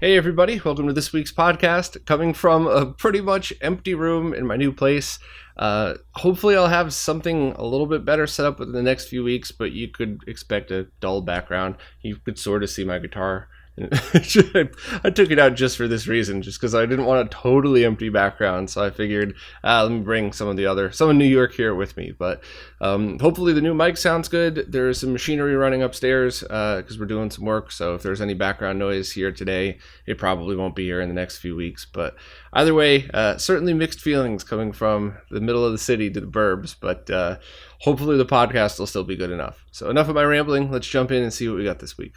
Hey everybody, welcome to this week's podcast, coming from a pretty much empty room in my new place. Hopefully I'll have something a little bit better set up within the next few weeks, but you could expect a dull background. You could sort of see my guitar. I took it out just for this reason, just because I didn't want a totally empty background, so I figured let me bring some of New York here with me. But hopefully the new mic sounds good. There's some machinery running upstairs because we're doing some work, so if there's any background noise here today, it probably won't be here in the next few weeks. But either way, certainly mixed feelings coming from the middle of the city to the burbs, but hopefully the podcast will still be good enough. So enough of my rambling, let's jump in and see what we got this week.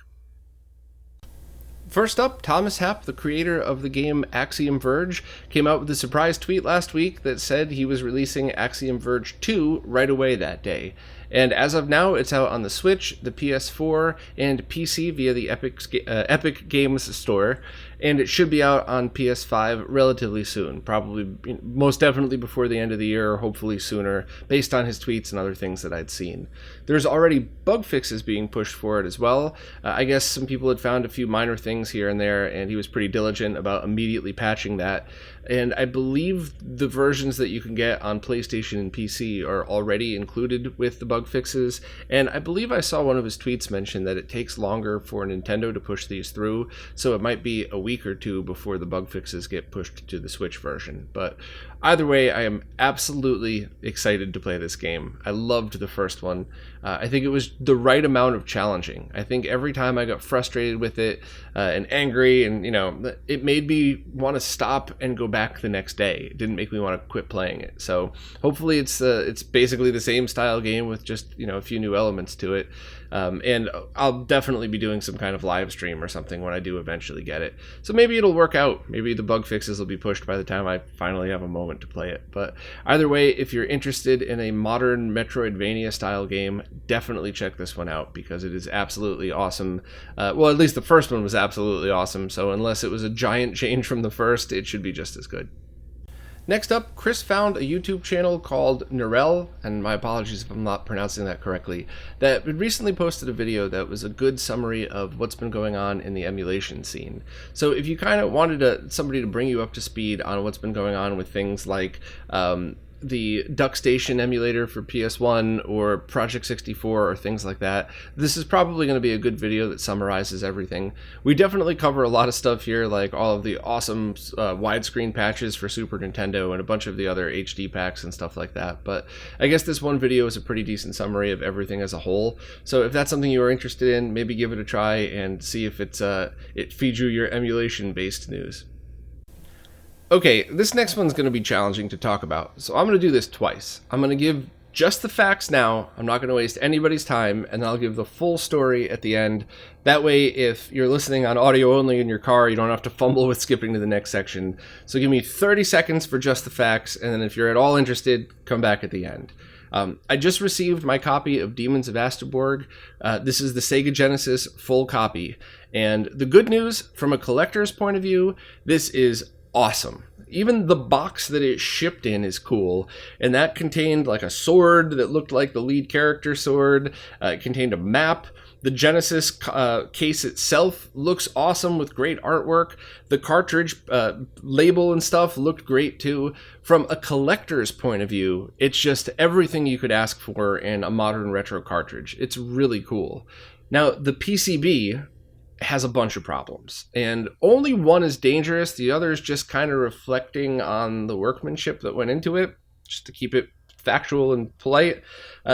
First up, Thomas Happ, the creator of the game Axiom Verge, came out with a surprise tweet last week that said he was releasing Axiom Verge 2 right away that day. And as of now, it's out on the Switch, the PS4, and PC via the Epic Games Store, and it should be out on PS5 relatively soon, probably most definitely before the end of the year, or hopefully sooner, based on his tweets and other things that I'd seen. There's already bug fixes being pushed for it as well. I guess some people had found a few minor things here and there, and he was pretty diligent about immediately patching that. And I believe the versions that you can get on PlayStation and PC are already included with the bug fixes, and I believe I saw one of his tweets mention that it takes longer for Nintendo to push these through, so it might be a week or two before the bug fixes get pushed to the Switch version. But either way, I am absolutely excited to play this game. I loved the first one. I think it was the right amount of challenging. I think every time I got frustrated with it and angry, and it made me want to stop and go back the next day. It didn't make me want to quit playing it. So hopefully it's basically the same style game with just a few new elements to it. And I'll definitely be doing some kind of live stream or something when I do eventually get it. So maybe it'll work out. Maybe the bug fixes will be pushed by the time I finally have a moment to play it. But either way, if you're interested in a modern Metroidvania style game, definitely check this one out because it is absolutely awesome. Well, at least the first one was absolutely awesome. So unless it was a giant change from the first, it should be just as good. Next up, Chris found a YouTube channel called Narelle, and my apologies if I'm not pronouncing that correctly, that recently posted a video that was a good summary of what's been going on in the emulation scene. So if you kind of wanted somebody to bring you up to speed on what's been going on with things like the DuckStation emulator for PS1 or Project 64 or things like that, this is probably going to be a good video that summarizes everything. We definitely cover a lot of stuff here, like all of the awesome widescreen patches for Super Nintendo and a bunch of the other HD packs and stuff like that, but I guess this one video is a pretty decent summary of everything as a whole. So if that's something you are interested in, maybe give it a try and see if it feeds you your emulation-based news. Okay, this next one's going to be challenging to talk about, so I'm going to do this twice. I'm going to give just the facts now, I'm not going to waste anybody's time, and I'll give the full story at the end. That way, if you're listening on audio only in your car, you don't have to fumble with skipping to the next section. So give me 30 seconds for just the facts, and then if you're at all interested, come back at the end. I just received my copy of Demons of Asteborg. This is the Sega Genesis full copy, and the good news, from a collector's point of view, this is awesome. Even the box that it shipped in is cool, and that contained like a sword that looked like the lead character sword. It contained a map. The Genesis case itself looks awesome with great artwork. The cartridge label and stuff looked great too. From a collector's point of view, it's just everything you could ask for in a modern retro cartridge. It's really cool. Now, the PCB has a bunch of problems, and only one is dangerous. The other is just kind of reflecting on the workmanship that went into it, just to keep it factual and polite.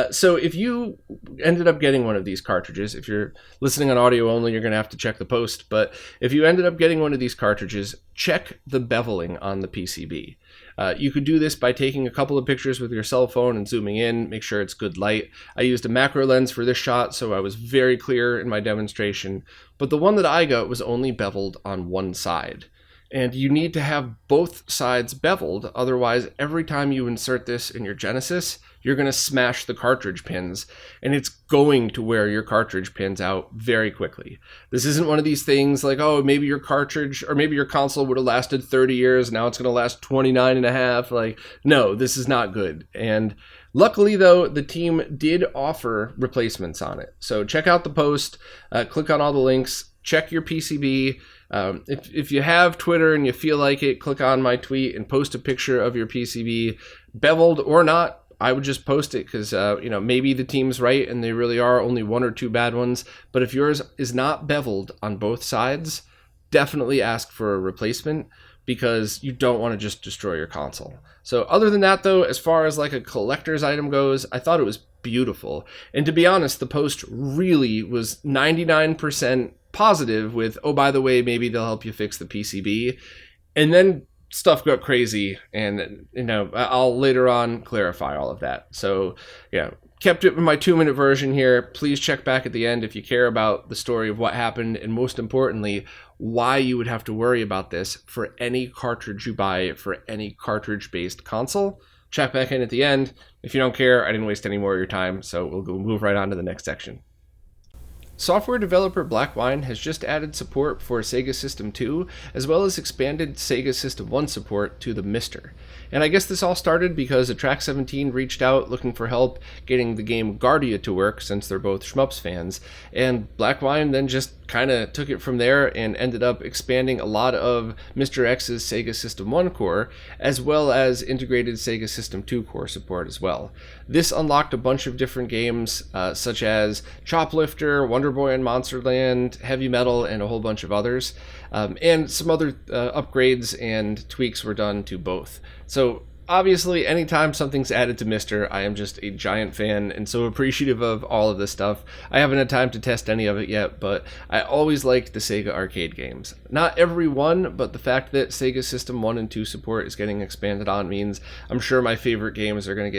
So if you ended up getting one of these cartridges, if you're listening on audio only, you're going to have to check the post, but if you ended up getting one of these cartridges, check the beveling on the PCB. You could do this by taking a couple of pictures with your cell phone and zooming in, make sure it's good light. I used a macro lens for this shot, so I was very clear in my demonstration, but the one that I got was only beveled on one side. And you need to have both sides beveled, otherwise every time you insert this in your Genesis, you're going to smash the cartridge pins, and it's going to wear your cartridge pins out very quickly. This isn't one of these things like, oh, maybe your cartridge or maybe your console would have lasted 30 years, now it's going to last 29 and a half. Like, no, this is not good. And luckily, though, the team did offer replacements on it. So check out the post, click on all the links, check your PCB, If you have Twitter and you feel like it, click on my tweet and post a picture of your PCB, beveled or not. I would just post it because, maybe the team's right and they really are only one or two bad ones. But if yours is not beveled on both sides, definitely ask for a replacement because you don't want to just destroy your console. So other than that, though, as far as like a collector's item goes, I thought it was beautiful. And to be honest, the post really was 99% positive with, oh, by the way, maybe they'll help you fix the PCB. And then stuff got crazy, and I'll later on clarify all of that. So kept it in my 2-minute version here. Please check back at the end if you care about the story of what happened, and most importantly, why you would have to worry about this for any cartridge you buy for any cartridge-based console. Check back in at the end. If you don't care, I didn't waste any more of your time, so we'll move right on to the next section. Software developer Blackwine has just added support for Sega System 2, as well as expanded Sega System 1 support to the Mister. And I guess this all started because Track 17 reached out looking for help getting the game Guardia to work, since they're both Shmups fans, and Blackwine then just kind of took it from there and ended up expanding a lot of Mr. X's Sega System 1 core, as well as integrated Sega System 2 core support as well. This unlocked a bunch of different games, such as Choplifter, Wonder Boy and Monsterland, Heavy Metal, and a whole bunch of others. And some other upgrades and tweaks were done to both. So obviously, anytime something's added to Mister, I am just a giant fan and so appreciative of all of this stuff. I haven't had time to test any of it yet, but I always liked the Sega arcade games. Not every one, but the fact that Sega System 1 and 2 support is getting expanded on means I'm sure my favorite games are going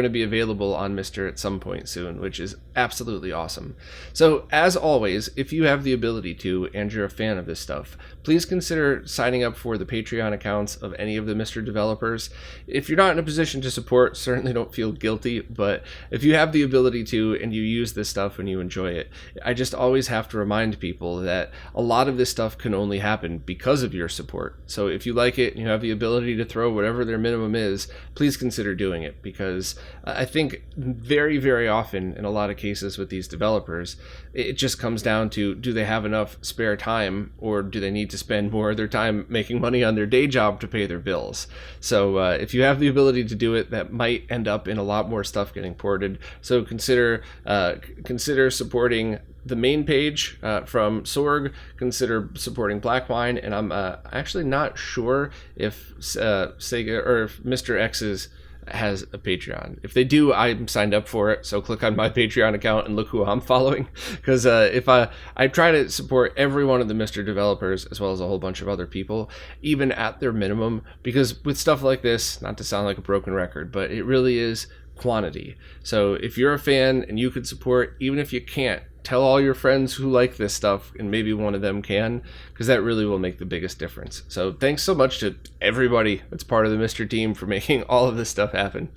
to be available on Mister at some point soon, which is absolutely awesome. So, as always, if you have the ability to and you're a fan of this stuff, please consider signing up for the Patreon accounts of any of the Mister developers. If you're not in a position to support, certainly don't feel guilty, but if you have the ability to and you use this stuff and you enjoy it, I just always have to remind people that a lot of this stuff can only happen because of your support. So if you like it and you have the ability to throw whatever their minimum is, please consider doing it, because I think very, very often in a lot of cases with these developers, it just comes down to, do they have enough spare time, or do they need to spend more of their time making money on their day job to pay their bills? So if you have the ability to do it, that might end up in a lot more stuff getting ported. So consider supporting the main page from Sorg, consider supporting Blackwine, and I'm actually not sure if Sega or if Mr. X's has a Patreon. If they do, I'm signed up for it, so click on my Patreon account and look who I'm following, because if I try to support every one of the Mr. developers as well as a whole bunch of other people, even at their minimum, because with stuff like this, not to sound like a broken record, but it really is quantity. So if you're a fan and you could support, even if you can't, tell all your friends who like this stuff, and maybe one of them can, because that really will make the biggest difference. So thanks so much to everybody that's part of the Mr. team for making all of this stuff happen.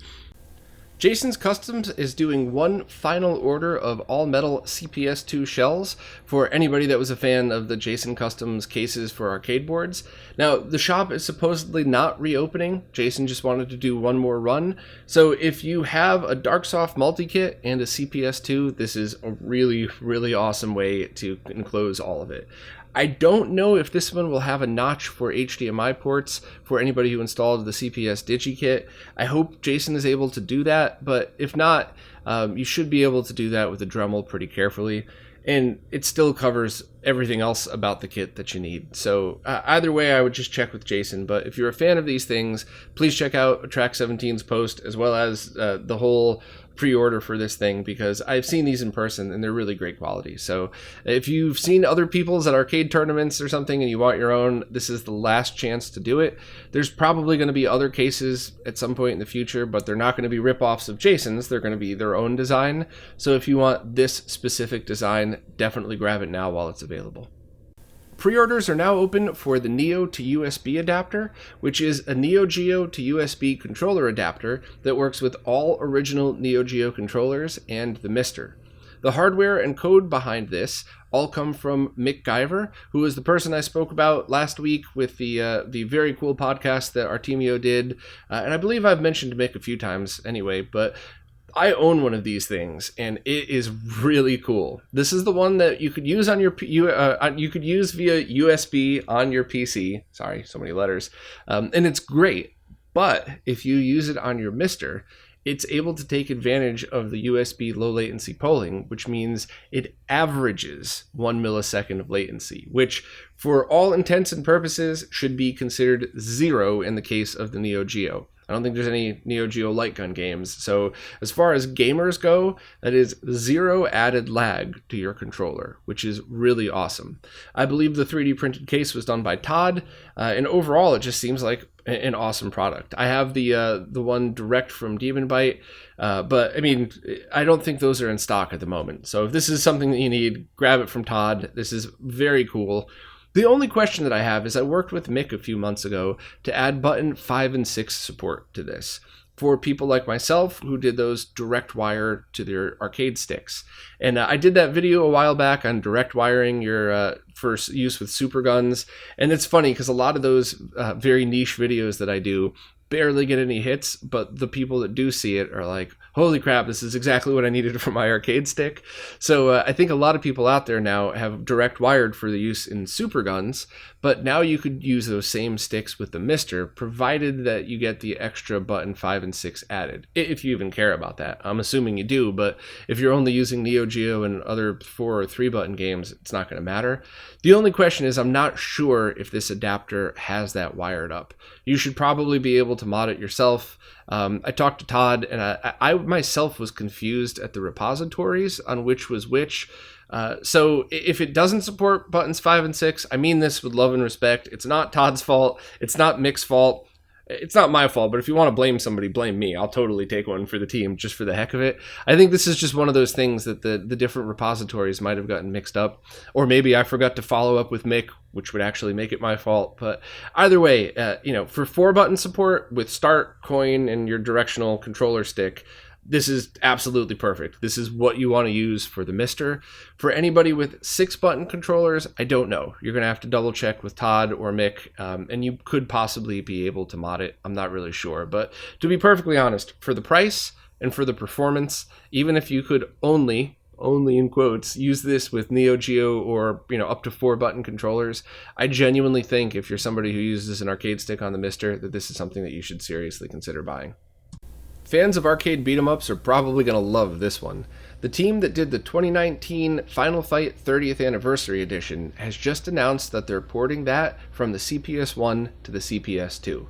Jason's Customs is doing one final order of all-metal CPS2 shells for anybody that was a fan of the Jason Customs cases for arcade boards. Now, the shop is supposedly not reopening. Jason just wanted to do one more run. So if you have a Darksoft multi-kit and a CPS2, this is a really, really awesome way to enclose all of it. I don't know if this one will have a notch for HDMI ports for anybody who installed the CPS DigiKit. I hope Jason is able to do that, but if not, you should be able to do that with a Dremel pretty carefully, and it still covers everything else about the kit that you need. So either way, I would just check with Jason, but if you're a fan of these things, please check out Track 17's post, as well as the whole pre-order for this thing, because I've seen these in person and they're really great quality. So if you've seen other people's at arcade tournaments or something and you want your own, this is the last chance to do it. There's probably going to be other cases at some point in the future, but they're not going to be rip-offs of Jason's. They're going to be their own design. So if you want this specific design, definitely grab it now while it's available. Pre-orders are now open for the Neo to USB adapter, which is a Neo Geo to USB controller adapter that works with all original Neo Geo controllers and the Mister. The hardware and code behind this all come from Mick Guyver, who is the person I spoke about last week with the very cool podcast that Artemio did. And I believe I've mentioned Mick a few times anyway, but I own one of these things, and it is really cool. This is the one that you could use on your you could use via USB on your PC. Sorry, so many letters, and it's great. But if you use it on your Mister, it's able to take advantage of the USB low latency polling, which means it averages 1 millisecond of latency, which for all intents and purposes should be considered 0 in the case of the Neo Geo. I don't think there's any Neo Geo light gun games. So as far as gamers go, that is 0 added lag to your controller, which is really awesome. I believe the 3D printed case was done by Todd, and overall it just seems like an awesome product. I have the one direct from Demon Bite, but I mean, I don't think those are in stock at the moment. So if this is something that you need, grab it from Todd. This is very cool. The only question that I have is I worked with Mick a few months ago to add button 5 and 6 support to this for people like myself who did those direct wire to their arcade sticks. And I did that video a while back on direct wiring your for use with super guns. And it's funny because a lot of those very niche videos that I do barely get any hits, but the people that do see it are like, holy crap, this is exactly what I needed for my arcade stick. So I think a lot of people out there now have direct wired for the use in super guns, but now you could use those same sticks with the Mister, provided that you get the extra button 5 and 6 added, if you even care about that. I'm assuming you do, but if you're only using Neo Geo and other 4 or 3 button games, it's not going to matter. The only question is I'm not sure if this adapter has that wired up. You should probably be able to mod it yourself. I talked to Todd, and I myself was confused at the repositories on which was which. So if it doesn't support buttons 5 and 6, I mean this with love and respect. It's not Todd's fault. It's not Mick's fault. It's not my fault, but if you want to blame somebody, blame me. I'll totally take one for the team just for the heck of it. I think this is just one of those things that the different repositories might have gotten mixed up. Or maybe I forgot to follow up with Mick, which would actually make it my fault. But either way, for 4-button support with start, coin, and your directional controller stick, this is absolutely perfect. This is what you want to use for the Mister. For anybody with 6-button controllers, I don't know. You're going to have to double check with Todd or Mick, and you could possibly be able to mod it. I'm not really sure. But to be perfectly honest, for the price and for the performance, even if you could only in quotes, use this with Neo Geo or up to 4-button controllers, I genuinely think if you're somebody who uses an arcade stick on the Mister, that this is something that you should seriously consider buying. Fans of arcade beat-em-ups are probably going to love this one. The team that did the 2019 Final Fight 30th Anniversary Edition has just announced that they're porting that from the CPS-1 to the CPS-2.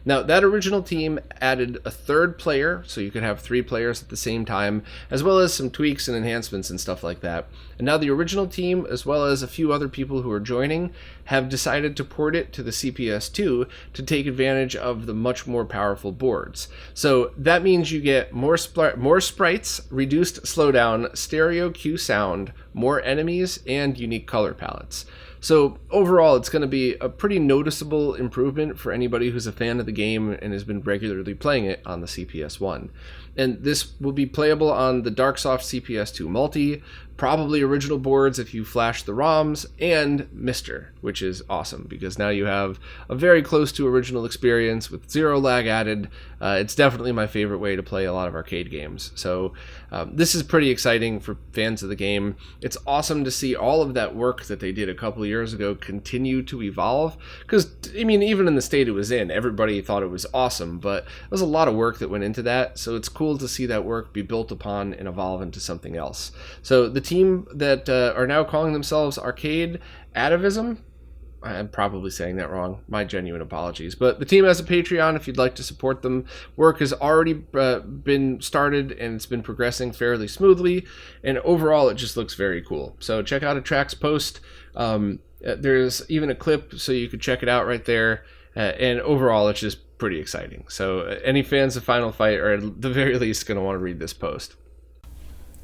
Now, that original team added a 3rd player, so you could have 3 players at the same time, as well as some tweaks and enhancements and stuff like that. And now the original team, as well as a few other people who are joining, have decided to port it to the CPS-2 to take advantage of the much more powerful boards. So that means you get more sprites, reduced slowdown, stereo Q sound, more enemies, and unique color palettes. So overall, it's going to be a pretty noticeable improvement for anybody who's a fan of the game and has been regularly playing it on the CPS-1. And this will be playable on the Darksoft CPS-2 Multi, probably original boards if you flash the ROMs, and Mister, which is awesome because now you have a very close to original experience with 0 lag added. It's definitely my favorite way to play a lot of arcade games. So this is pretty exciting for fans of the game. It's awesome to see all of that work that they did a couple of years ago continue to evolve because, I mean, even in the state it was in, everybody thought it was awesome, but there was a lot of work that went into that. So it's cool to see that work be built upon and evolve into something else. So the team that are now calling themselves Arcade Atavism, I'm probably saying that wrong, my genuine apologies, but the team has a Patreon if you'd like to support them. Work has already been started and it's been progressing fairly smoothly, and overall it just looks very cool. So check out a tracks post. There's even a clip so you could check it out right there, and overall it's just pretty exciting. So any fans of Final Fight are at the very least going to want to read this post.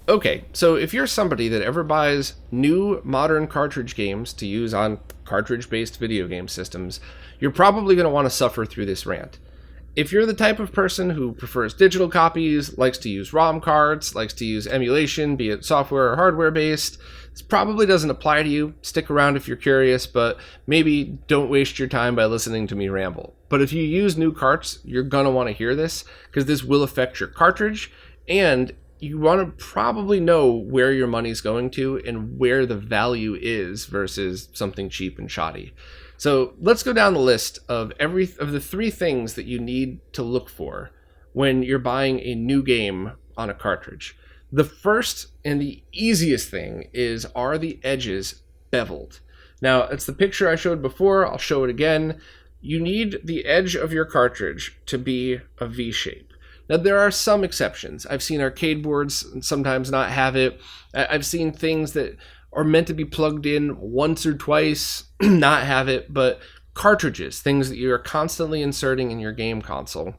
Okay, so if you're somebody that ever buys new modern cartridge games to use on cartridge-based video game systems, you're probably going to want to suffer through this rant. If you're the type of person who prefers digital copies, likes to use ROM cards, likes to use emulation, be it software or hardware-based, this probably doesn't apply to you. Stick around if you're curious, but maybe don't waste your time by listening to me ramble. But if you use new carts, you're going to want to hear this, because this will affect your cartridge, and you want to probably know where your money's going to and where the value is versus something cheap and shoddy. So let's go down the list of the 3 things that you need to look for when you're buying a new game on a cartridge. The first and the easiest thing is, are the edges beveled? Now, it's the picture I showed before. I'll show it again. You need the edge of your cartridge to be a V shape. Now, there are some exceptions. I've seen arcade boards sometimes not have it. I've seen things that are meant to be plugged in once or twice not have it, but cartridges, things that you're constantly inserting in your game console,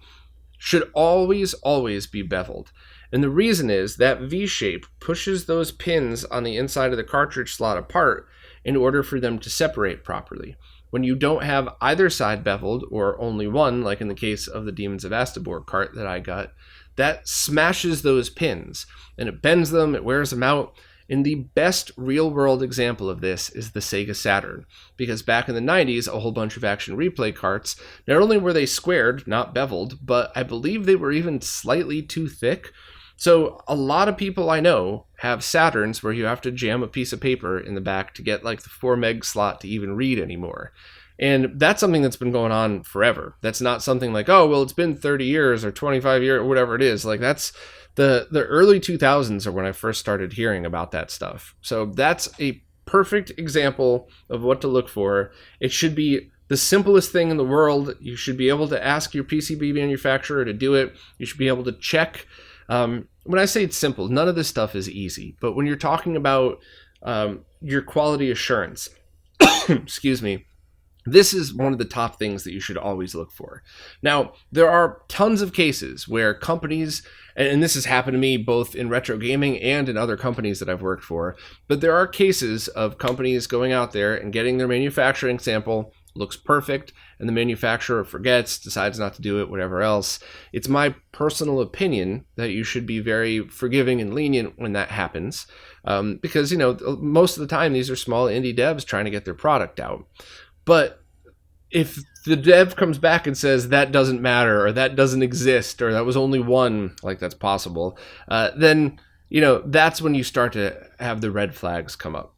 should always be beveled. And the reason is that V shape pushes those pins on the inside of the cartridge slot apart in order for them to separate properly. When you don't have either side beveled, or only one, like in the case of the Demons of Asteborg cart that I got, that smashes those pins, and it bends them, it wears them out. And the best real-world example of this is the Sega Saturn, because back in the 90s, a whole bunch of Action Replay carts, not only were they squared, not beveled, but I believe they were even slightly too thick. So a lot of people I know have Saturns where you have to jam a piece of paper in the back to get like the 4 meg slot to even read anymore. And that's something that's been going on forever. That's not something like, oh, well, it's been 30 years or 25 years or whatever it is. Like, that's the early 2000s are when I first started hearing about that stuff. So that's a perfect example of what to look for. It should be the simplest thing in the world. You should be able to ask your PCB manufacturer to do it. You should be able to check. When I say it's simple, none of this stuff is easy. But when you're talking about your quality assurance, excuse me, this is one of the top things that you should always look for. Now, there are tons of cases where companies, and this has happened to me both in retro gaming and in other companies that I've worked for, but there are cases of companies going out there and getting their manufacturing sample, looks perfect, and the manufacturer forgets, decides not to do it, whatever else. It's my personal opinion that you should be very forgiving and lenient when that happens, because, you know, most of the time these are small indie devs trying to get their product out. But if the dev comes back and says that doesn't matter, or that doesn't exist, or that was only one, like that's possible, then, you know, that's when you start to have the red flags come up.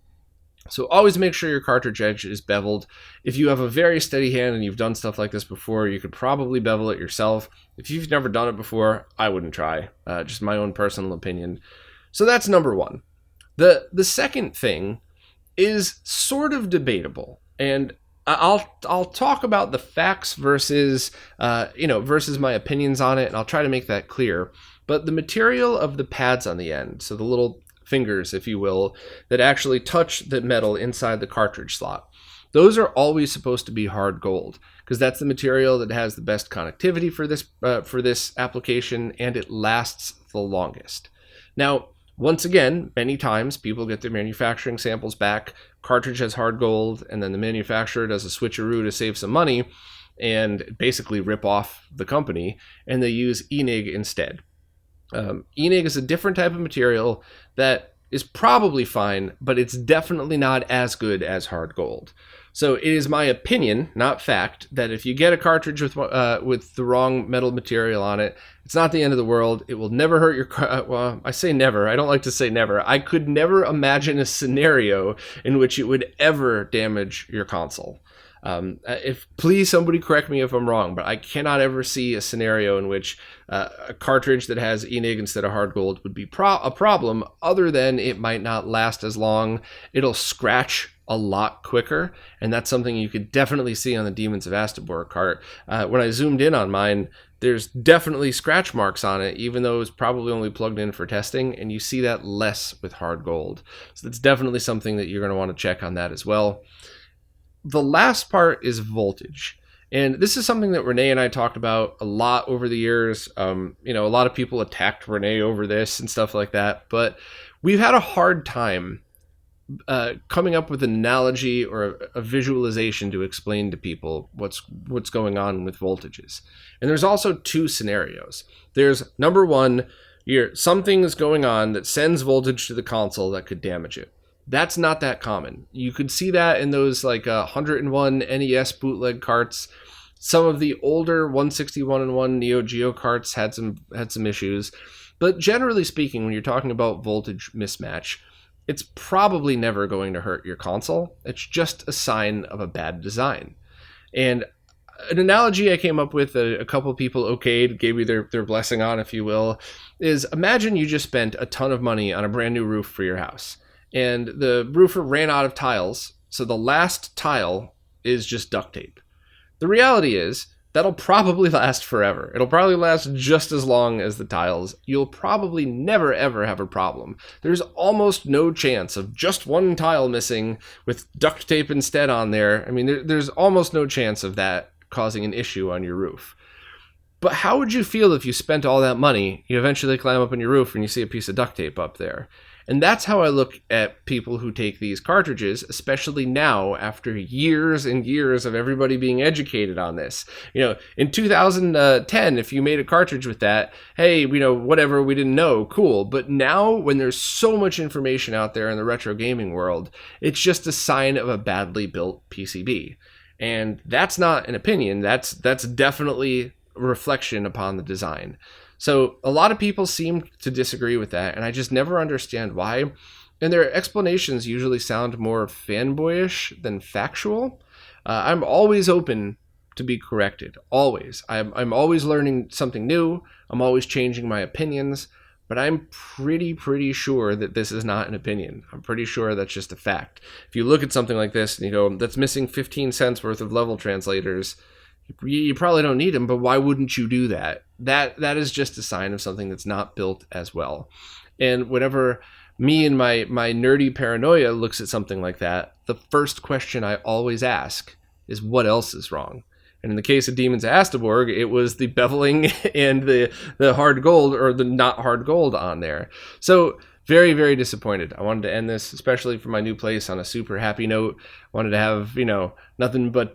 So always make sure your cartridge edge is beveled. If you have a very steady hand and you've done stuff like this before, you could probably bevel it yourself. If you've never done it before, I wouldn't try. Just my own personal opinion. So that's number one. The second thing is sort of debatable, and I'll talk about the facts versus versus my opinions on it, and I'll try to make that clear. But the material of the pads on the end, so the little fingers, if you will, that actually touch the metal inside the cartridge slot, those are always supposed to be hard gold, because that's the material that has the best connectivity for this application, and it lasts the longest. Now, once again, many times people get their manufacturing samples back, cartridge has hard gold, and then the manufacturer does a switcheroo to save some money and basically rip off the company, and they use ENIG instead. ENIG is a different type of material that is probably fine, but it's definitely not as good as hard gold. So it is my opinion, not fact, that if you get a cartridge with the wrong metal material on it, it's not the end of the world. It will never hurt your well, I say never. I don't like to say never. I could never imagine a scenario in which it would ever damage your console. Please somebody correct me if I'm wrong, but I cannot ever see a scenario in which a cartridge that has ENIG instead of hard gold would be a problem, other than it might not last as long. It'll scratch a lot quicker, and that's something you could definitely see on the Demons of Asteborg cart. When I zoomed in on mine, there's definitely scratch marks on it, even though it was probably only plugged in for testing, and you see that less with hard gold. So that's definitely something that you're going to want to check on that as well. The last part is voltage. And this is something that Renee and I talked about a lot over the years. A lot of people attacked Renee over this and stuff like that, but we've had a hard time coming up with an analogy or a visualization to explain to people what's going on with voltages. And there's also two scenarios. There's number one, something is going on that sends voltage to the console that could damage it. That's not that common. You could see that in those like 101 NES bootleg carts. Some of the older 161 and 1 Neo Geo carts had some issues. But generally speaking, when you're talking about voltage mismatch, it's probably never going to hurt your console. It's just a sign of a bad design. And an analogy I came up with, a couple people okayed, gave me their blessing on, if you will, is imagine you just spent a ton of money on a brand new roof for your house. And the roofer ran out of tiles, so the last tile is just duct tape. The reality is, that'll probably last forever. It'll probably last just as long as the tiles. You'll probably never ever have a problem. There's almost no chance of just one tile missing with duct tape instead on there. I mean, there's almost no chance of that causing an issue on your roof. But how would you feel if you spent all that money, you eventually climb up on your roof and you see a piece of duct tape up there? And that's how I look at people who take these cartridges, especially now after years and years of everybody being educated on this. You know, in 2010, if you made a cartridge with that, hey, you know, whatever, we didn't know, cool. But now, when there's so much information out there in the retro gaming world, it's just a sign of a badly built PCB. And that's not an opinion, that's definitely a reflection upon the design. So a lot of people seem to disagree with that, and I just never understand why. And their explanations usually sound more fanboyish than factual. I'm always open to be corrected, always. I'm always learning something new. I'm always changing my opinions, but I'm pretty sure that this is not an opinion. I'm pretty sure that's just a fact. If you look at something like this and you go, that's missing 15 cents worth of level translators, you probably don't need them, but why wouldn't you do that? That is just a sign of something that's not built as well. And whenever me and my nerdy paranoia looks at something like that, the first question I always ask is, what else is wrong? And in the case of Demons of Asteborg, it was the beveling and the hard gold, or the not hard gold on there. So very disappointed. I wanted to end this, especially for my new place, on a super happy note. I wanted to have, you know, nothing but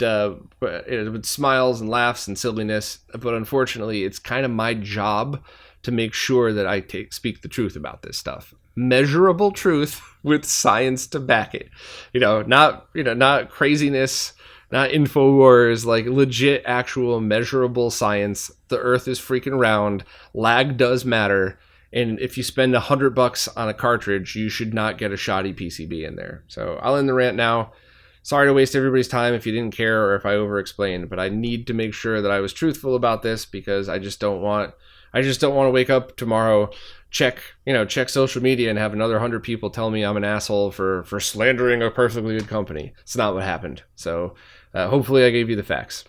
smiles and laughs and silliness. But unfortunately, it's kind of my job to make sure that I speak the truth about this stuff. Measurable truth with science to back it. Not craziness, not InfoWars, like legit, actual, measurable science. The Earth is freaking round. Lag does matter. And if you spend $100 on a cartridge, you should not get a shoddy PCB in there. So I'll end the rant now. Sorry to waste everybody's time if you didn't care or if I over-explained, but I need to make sure that I was truthful about this, because I just don't want to wake up tomorrow, check social media and have another 100 people tell me I'm an asshole for slandering a perfectly good company. It's not what happened. So hopefully I gave you the facts.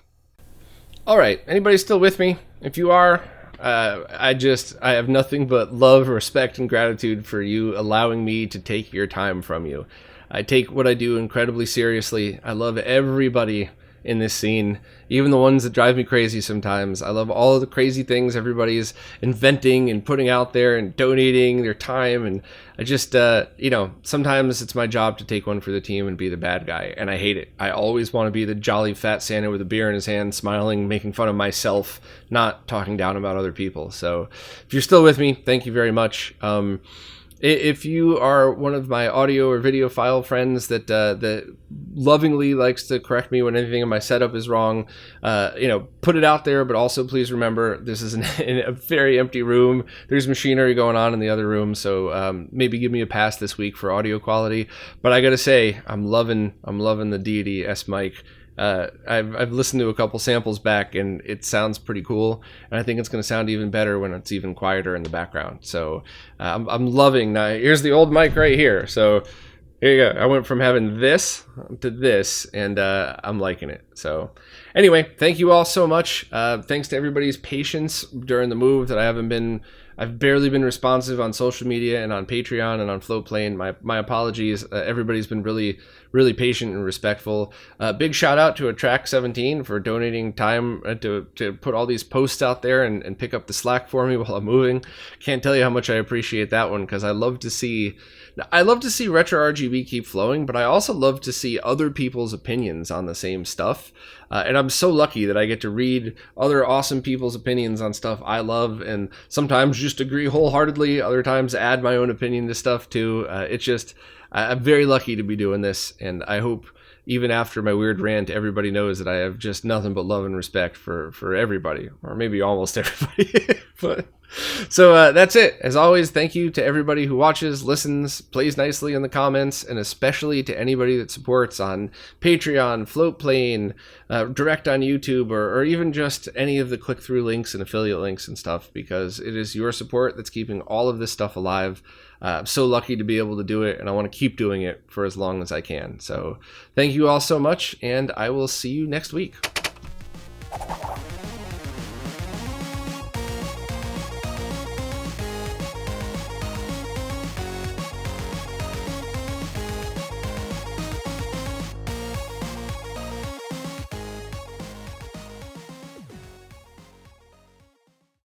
All right, anybody still with me? If you are, I have nothing but love, respect, and gratitude for you allowing me to take your time from you. I take what I do incredibly seriously. I love everybody in this scene, even the ones that drive me crazy sometimes. I love all of the crazy things everybody's inventing and putting out there and donating their time. And I just, sometimes it's my job to take one for the team and be the bad guy. And I hate it. I always want to be the jolly fat Santa with a beer in his hand, smiling, making fun of myself, not talking down about other people. So if you're still with me, thank you very much. If you are one of my audio or video file friends that lovingly likes to correct me when anything in my setup is wrong, put it out there. But also, please remember, this is in a very empty room. There's machinery going on in the other room, so maybe give me a pass this week for audio quality. But I gotta say, I'm loving the Deity S mic. I've listened to a couple samples back, and it sounds pretty cool, and I think it's going to sound even better when it's even quieter in the background. So I'm loving. Now here's the old mic right here. So here you go. I went from having this to this, and I'm liking it. So anyway, thank you all so much. Thanks to everybody's patience during the move that I've barely been responsive on social media and on Patreon and on Floatplane. My apologies. Everybody's been really patient and respectful. Big shout out to Attract 17 for donating time to put all these posts out there and pick up the slack for me while I'm moving. Can't tell you how much I appreciate that one, because I love to see RetroRGB keep flowing, but I also love to see other people's opinions on the same stuff. And I'm so lucky that I get to read other awesome people's opinions on stuff I love, and sometimes just agree wholeheartedly, other times add my own opinion to stuff too. I'm very lucky to be doing this, and I hope even after my weird rant, everybody knows that I have just nothing but love and respect for everybody, or maybe almost everybody. But So that's it. As always, thank you to everybody who watches, listens, plays nicely in the comments, and especially to anybody that supports on Patreon, Floatplane, direct on YouTube, or even just any of the click-through links and affiliate links and stuff, because it is your support that's keeping all of this stuff alive. I'm so lucky to be able to do it, and I want to keep doing it for as long as I can. So thank you all so much, and I will see you next week.